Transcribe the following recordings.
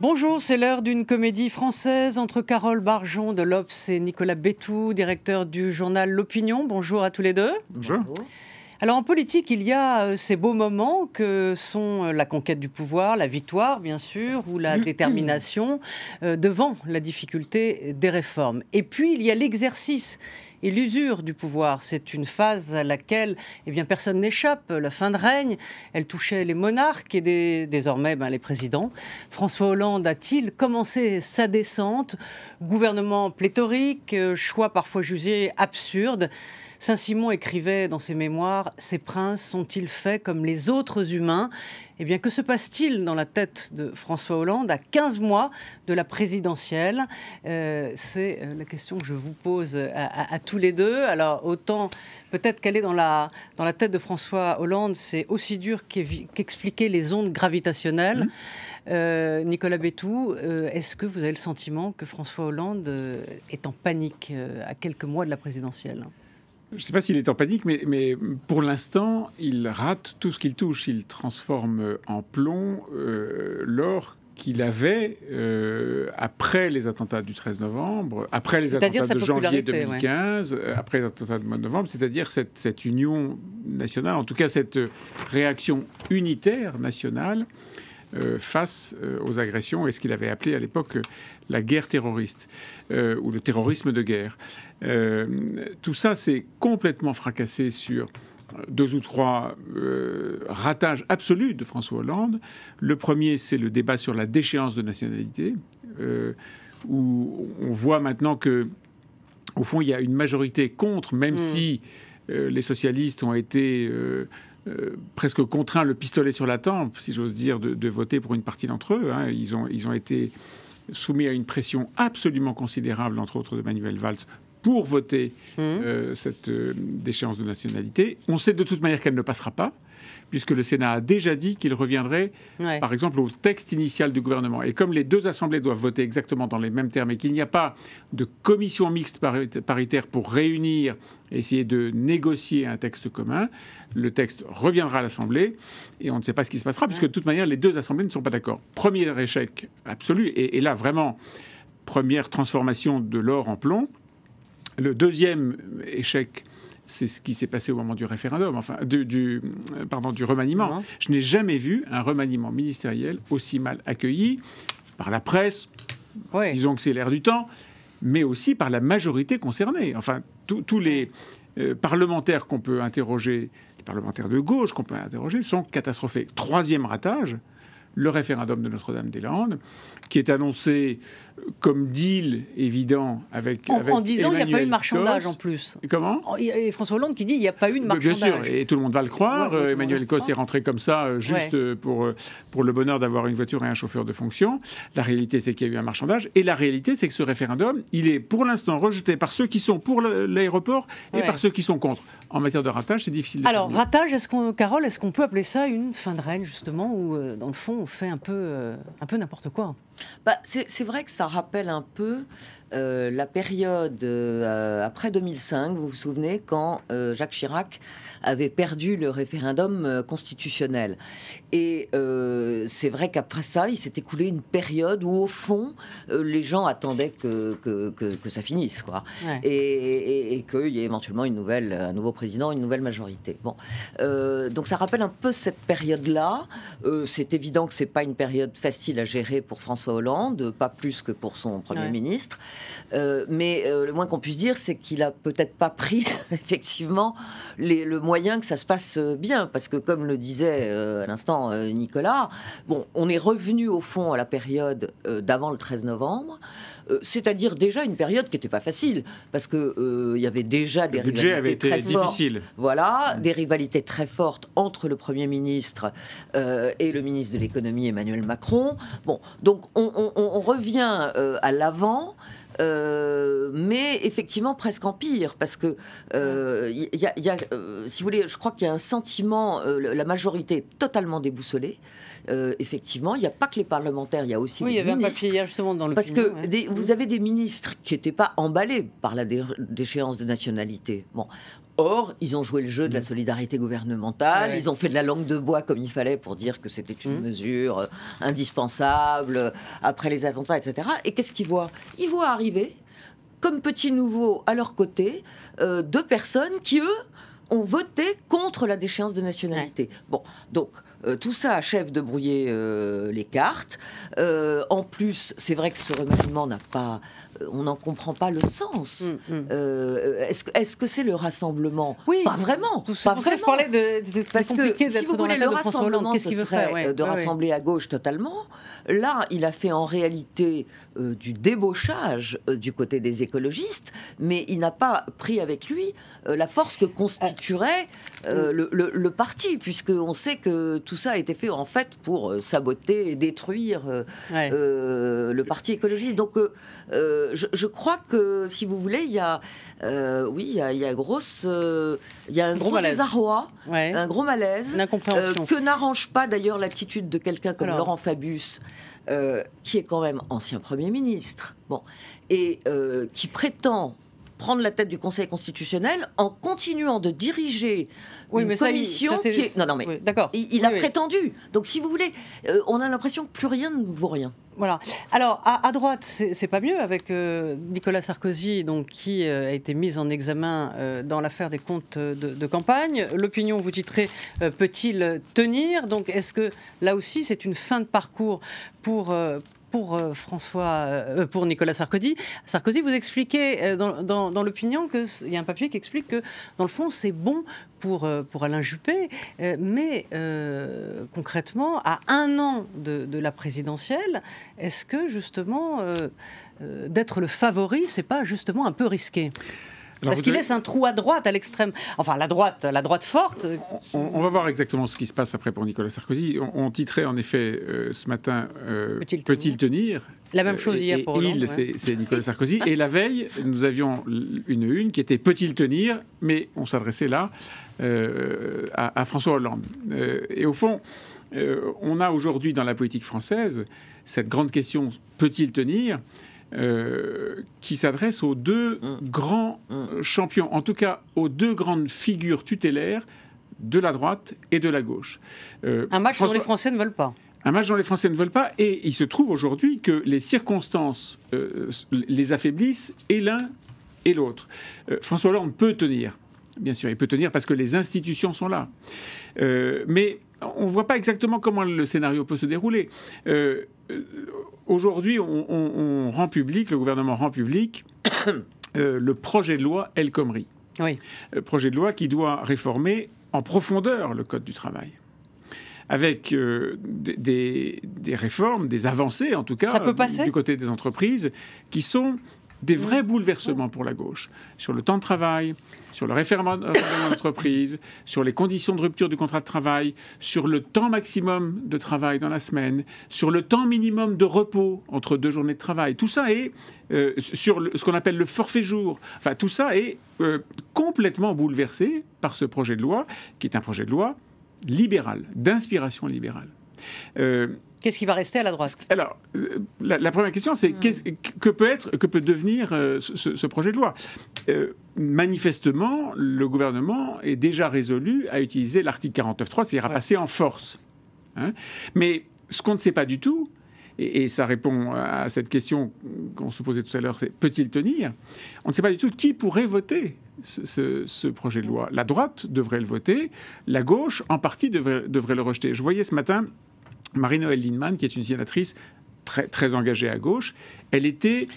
Bonjour, c'est l'heure d'une comédie française entre Carole Barjon de l'Obs et Nicolas Bétou, directeur du journal L'Opinion. Bonjour à tous les deux. Bonjour. Alors en politique, il y a ces beaux moments que sont la conquête du pouvoir, la victoire bien sûr, ou la détermination devant la difficulté des réformes. Et puis il y a l'exercice et l'usure du pouvoir. C'est une phase à laquelle personne n'échappe. La fin de règne, elle touchait les monarques et désormais les présidents. François Hollande a-t-il commencé sa descente? Gouvernement pléthorique, choix parfois jugés absurdes. Saint-Simon écrivait dans ses mémoires « Ces princes sont-ils faits comme les autres humains ?» Que se passe-t-il dans la tête de François Hollande à 15 mois de la présidentielle? C'est la question que je vous pose à tous les deux. Alors, autant peut-être qu'elle est dans la tête de François Hollande, c'est aussi dur qu'expliquer les ondes gravitationnelles. Nicolas Bétou, est-ce que vous avez le sentiment que François Hollande est en panique à quelques mois de la présidentielle? Je ne sais pas s'il est en panique, mais pour l'instant, il rate tout ce qu'il touche. Il transforme en plomb l'or qu'il avait après les attentats du 13 novembre, après les attentats de janvier 2015, après les attentats de novembre, c'est-à-dire cette union nationale, en tout cas cette réaction unitaire nationale face aux agressions et ce qu'il avait appelé à l'époque la guerre terroriste ou le terrorisme de guerre. Tout ça s'est complètement fracassé sur 2 ou 3 ratages absolus de François Hollande. Le premier, c'est le débat sur la déchéance de nationalité, où on voit maintenant que, au fond, il y a une majorité contre, même si les socialistes ont été presque contraints, le pistolet sur la tempe, si j'ose dire, de voter pour une partie d'entre eux. Ils ont été soumis à une pression absolument considérable, entre autres de Manuel Valls, pour voter cette déchéance de nationalité. On sait de toute manière qu'elle ne passera pas, puisque le Sénat a déjà dit qu'il reviendrait, par exemple, au texte initial du gouvernement. Et comme les 2 assemblées doivent voter exactement dans les mêmes termes et qu'il n'y a pas de commission mixte paritaire pour réunir et essayer de négocier un texte commun, le texte reviendra à l'Assemblée et on ne sait pas ce qui se passera, puisque de toute manière, les 2 assemblées ne sont pas d'accord. Premier échec absolu, et là, vraiment, première transformation de l'or en plomb. Le deuxième échec, c'est ce qui s'est passé au moment du référendum, enfin du remaniement. Je n'ai jamais vu un remaniement ministériel aussi mal accueilli par la presse, disons que c'est l'air du temps, mais aussi par la majorité concernée. Enfin, tous les parlementaires qu'on peut interroger, les parlementaires de gauche qu'on peut interroger, sont catastrophés. 3e ratage, le référendum de Notre-Dame-des-Landes, qui est annoncé comme deal évident avec en disant qu'il n'y a pas eu de marchandage en plus. Comment? Et François Hollande qui dit qu'il n'y a pas eu de marchandage. Bien sûr, et tout le monde va le croire. Emmanuel Cos est rentré comme ça, juste pour le bonheur d'avoir une voiture et un chauffeur de fonction. La réalité, c'est qu'il y a eu un marchandage. Et la réalité, c'est que ce référendum, il est pour l'instant rejeté par ceux qui sont pour l'aéroport et par ceux qui sont contre. En matière de ratage, c'est difficile. Alors, ratage, Carole, est-ce qu'on peut appeler ça une fin de règne, justement, où, dans le fond, on fait un peu n'importe quoi? C'est vrai que ça rappelle un peu la période après 2005, vous vous souvenez, quand Jacques Chirac avait perdu le référendum constitutionnel. Et c'est vrai qu'après ça, il s'est écoulé une période où, au fond, les gens attendaient que ça finisse, quoi. Et qu'il y ait éventuellement un nouveau président, une nouvelle majorité. Bon. Donc ça rappelle un peu cette période-là. C'est évident que c'est pas une période facile à gérer pour François Hollande, pas plus que pour son Premier ministre. Mais le moins qu'on puisse dire, c'est qu'il a peut-être pas pris, effectivement, le moyen que ça se passe bien. Parce que, comme le disait à l'instant Nicolas, bon, on est revenu, au fond, à la période d'avant le 13 novembre. C'est-à-dire déjà une période qui n'était pas facile, parce que y avait déjà des rivalités très fortes. Voilà, des rivalités très fortes entre le Premier ministre et le ministre de l'économie Emmanuel Macron. Bon, donc on revient à l'avant. Mais effectivement presque en pire, parce que si vous voulez, je crois qu'il y a un sentiment, la majorité est totalement déboussolée. Effectivement, il n'y a pas que les parlementaires, il y a aussi les ministres. Oui, il y avait un papier hier justement dans le parce que vous avez des ministres qui n'étaient pas emballés par la déchéance de nationalité. Bon, Or, ils ont joué le jeu de la solidarité gouvernementale, ils ont fait de la langue de bois comme il fallait pour dire que c'était une mesure indispensable après les attentats, etc. Et qu'est-ce qu'ils voient? Ils voient arriver, comme petits nouveaux à leur côté, deux personnes qui, eux, ont voté contre la déchéance de nationalité. Bon, donc tout ça achève de brouiller les cartes. En plus, c'est vrai que ce remaniement n'a pas... on n'en comprend pas le sens. Est-ce que c'est le rassemblement? Oui, pas vraiment. Pas vraiment. Je parlais de parce que si vous voulez, le rassemblement, ce serait de rassembler à gauche totalement. Là, il a fait en réalité du débauchage du côté des écologistes, mais il n'a pas pris avec lui la force que constituerait le parti, puisqu'on sait que tout ça a été fait en fait pour saboter et détruire le parti écologiste. Donc, je crois que, si vous voulez, il y a un gros désarroi, un gros malaise, que n'arrange pas d'ailleurs l'attitude de quelqu'un comme Laurent Fabius, qui est quand même ancien Premier ministre, et qui prétend prendre la tête du Conseil constitutionnel en continuant de diriger une commission qui est... Non, mais il a prétendu. Donc, si vous voulez, on a l'impression que plus rien ne vaut rien. Voilà. Alors, à droite, c'est pas mieux avec Nicolas Sarkozy, donc, qui a été mis en examen dans l'affaire des comptes de campagne. L'Opinion, vous titrez peut-il tenir? Donc, est-ce que là aussi, c'est une fin de parcours pour Nicolas Sarkozy? Sarkozy, vous expliquez dans l'Opinion qu'il y a un papier qui explique que, dans le fond, c'est bon pour Alain Juppé, mais concrètement, à 1 an de la présidentielle, est-ce que, justement, d'être le favori, c'est pas justement un peu risqué? Parce qu'il laisse un trou à droite, à l'extrême. Enfin, la droite forte. On va voir exactement ce qui se passe après pour Nicolas Sarkozy. On titrait en effet ce matin Peut-il tenir? La même chose hier pour Hollande. C'est Nicolas Sarkozy. Et la veille, nous avions une qui était Peut-il tenir? Mais on s'adressait là à François Hollande. Et au fond, on a aujourd'hui dans la politique française cette grande question Peut-il tenir? Qui s'adresse aux deux grands champions, en tout cas aux deux grandes figures tutélaires de la droite et de la gauche. Un match dont les Français ne veulent pas. Un match dont les Français ne veulent pas, et il se trouve aujourd'hui que les circonstances les affaiblissent, et l'un et l'autre. François Hollande peut tenir, bien sûr, il peut tenir parce que les institutions sont là. Mais on ne voit pas exactement comment le scénario peut se dérouler. Aujourd'hui, on rend public, le gouvernement rend public le projet de loi El Khomri. Oui. Projet de loi qui doit réformer en profondeur le Code du travail. Avec des réformes, des avancées en tout cas, du côté des entreprises, qui sont des vrais bouleversements pour la gauche. Sur le temps de travail, sur le référendum d'entreprise, sur les conditions de rupture du contrat de travail, sur le temps maximum de travail dans la semaine, sur le temps minimum de repos entre 2 journées de travail. Tout ça est sur ce qu'on appelle le forfait jour. Enfin, tout ça est complètement bouleversé par ce projet de loi, qui est un projet de loi libéral, d'inspiration libérale. Qu'est-ce qui va rester à la droite? Alors, la première question, c'est que peut devenir ce projet de loi? Manifestement, le gouvernement est déjà résolu à utiliser l'article 49.3, c'est-à-dire à passer en force. Mais ce qu'on ne sait pas du tout, et ça répond à cette question qu'on se posait tout à l'heure, c'est peut-il tenir? On ne sait pas du tout qui pourrait voter ce projet de loi. La droite devrait le voter, la gauche, en partie, devrait le rejeter. Je voyais ce matin Marie-Noëlle Lienemann, qui est une sénatrice très, très engagée à gauche. Elle était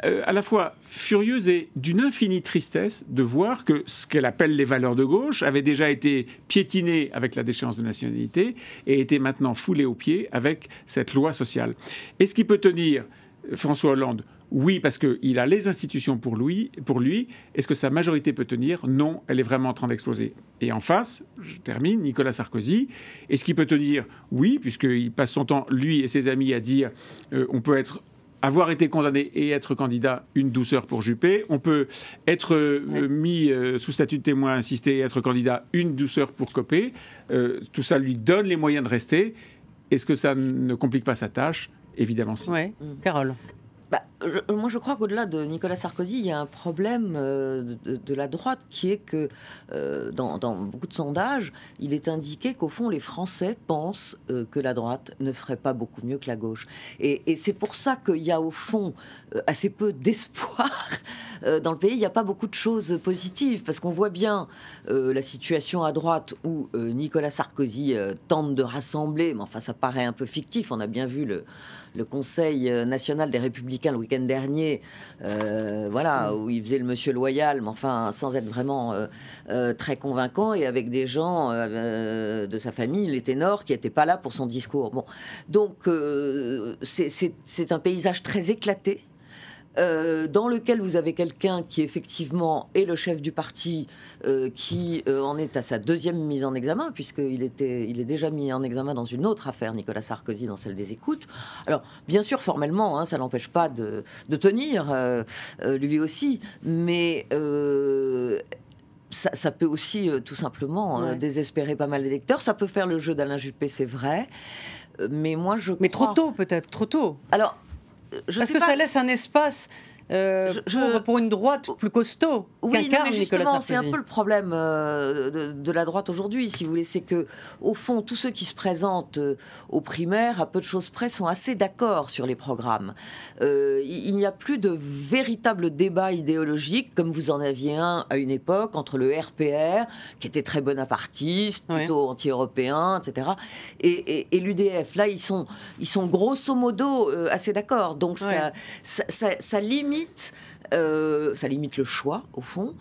à la fois furieuse et d'une infinie tristesse de voir que ce qu'elle appelle les valeurs de gauche avaient déjà été piétinées avec la déchéance de nationalité et étaient maintenant foulées aux pieds avec cette loi sociale. Est-ce qu'il peut tenir François Hollande? Oui, parce qu'il a les institutions pour lui. Est-ce que sa majorité peut tenir? Non, elle est vraiment en train d'exploser. Et en face, je termine, Nicolas Sarkozy. Est-ce qu'il peut tenir? Oui, puisqu'il passe son temps, lui et ses amis, à dire on peut avoir été condamné et être candidat, une douceur pour Juppé. On peut être mis sous statut de témoin assisté et être candidat, une douceur pour Copé. Tout ça lui donne les moyens de rester. Est-ce que ça ne complique pas sa tâche? Évidemment si. Oui, Carole. Moi, je crois qu'au-delà de Nicolas Sarkozy, il y a un problème de la droite qui est que dans beaucoup de sondages, il est indiqué qu'au fond, les Français pensent que la droite ne ferait pas beaucoup mieux que la gauche. Et c'est pour ça qu'il y a au fond assez peu d'espoir dans le pays. Il n'y a pas beaucoup de choses positives parce qu'on voit bien la situation à droite où Nicolas Sarkozy tente de rassembler, mais enfin, ça paraît un peu fictif. On a bien vu le Conseil national des Républicains le week-end dernier, voilà, où il faisait le monsieur loyal, mais enfin sans être vraiment très convaincant, et avec des gens de sa famille, les ténors, qui n'étaient pas là pour son discours. Bon, donc c'est un paysage très éclaté. Dans lequel vous avez quelqu'un qui effectivement est le chef du parti, qui en est à sa deuxième mise en examen, puisqu'il est déjà mis en examen dans une autre affaire, Nicolas Sarkozy, dans celle des écoutes. Alors, bien sûr, formellement, hein, ça n'empêche pas de tenir, lui aussi, mais ça peut aussi tout simplement désespérer pas mal d'électeurs. Ça peut faire le jeu d'Alain Juppé, c'est vrai, mais moi je crois... Mais trop tôt, peut-être, trop tôt. Alors, parce que ça laisse un espace pour une droite plus costaud qu'incarne Nicolas Sarkozy. C'est un peu le problème de la droite aujourd'hui, si vous voulez. C'est que, au fond, tous ceux qui se présentent aux primaires, à peu de choses près, sont assez d'accord sur les programmes. Il n'y a plus de véritable débat idéologique, comme vous en aviez un à une époque, entre le RPR, qui était très bonapartiste, plutôt anti-européen, etc., et l'UDF. Là, ils sont grosso modo assez d'accord. Donc, ça limite le choix, au fond.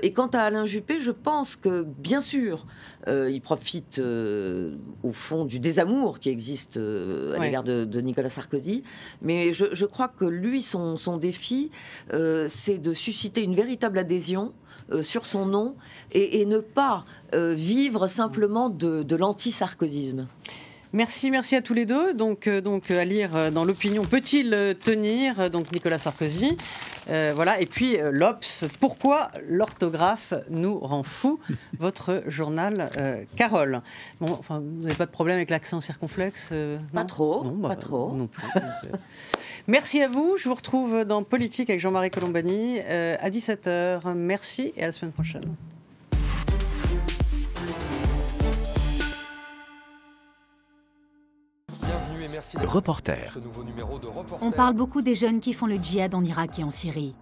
Et quant à Alain Juppé, je pense que, bien sûr, il profite, au fond, du désamour qui existe à l'égard de Nicolas Sarkozy. Mais je crois que lui, son défi, c'est de susciter une véritable adhésion sur son nom et ne pas vivre simplement de l'anti-sarkozysme. Merci à tous les deux. Donc à lire dans l'opinion, peut-il tenir, donc Nicolas Sarkozy, voilà. Et puis l'Obs, pourquoi l'orthographe nous rend fous, votre journal, Carole. Bon, enfin, vous n'avez pas de problème avec l'accent circonflexe, Pas trop, non, pas trop. Non plus. Merci à vous. Je vous retrouve dans Politique avec Jean-Marie Colombani à 17h. Merci et à la semaine prochaine. Reporter. On parle beaucoup des jeunes qui font le djihad en Irak et en Syrie.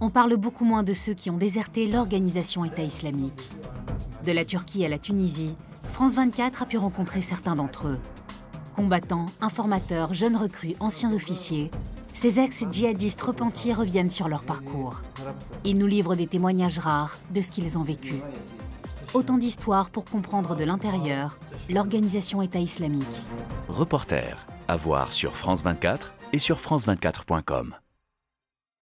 On parle beaucoup moins de ceux qui ont déserté l'organisation État islamique. De la Turquie à la Tunisie, France 24 a pu rencontrer certains d'entre eux. Combattants, informateurs, jeunes recrues, anciens officiers, ces ex-djihadistes repentis reviennent sur leur parcours. Ils nous livrent des témoignages rares de ce qu'ils ont vécu. Autant d'histoires pour comprendre de l'intérieur l'organisation État islamique. Reporter, à voir sur France 24 et sur France24.com.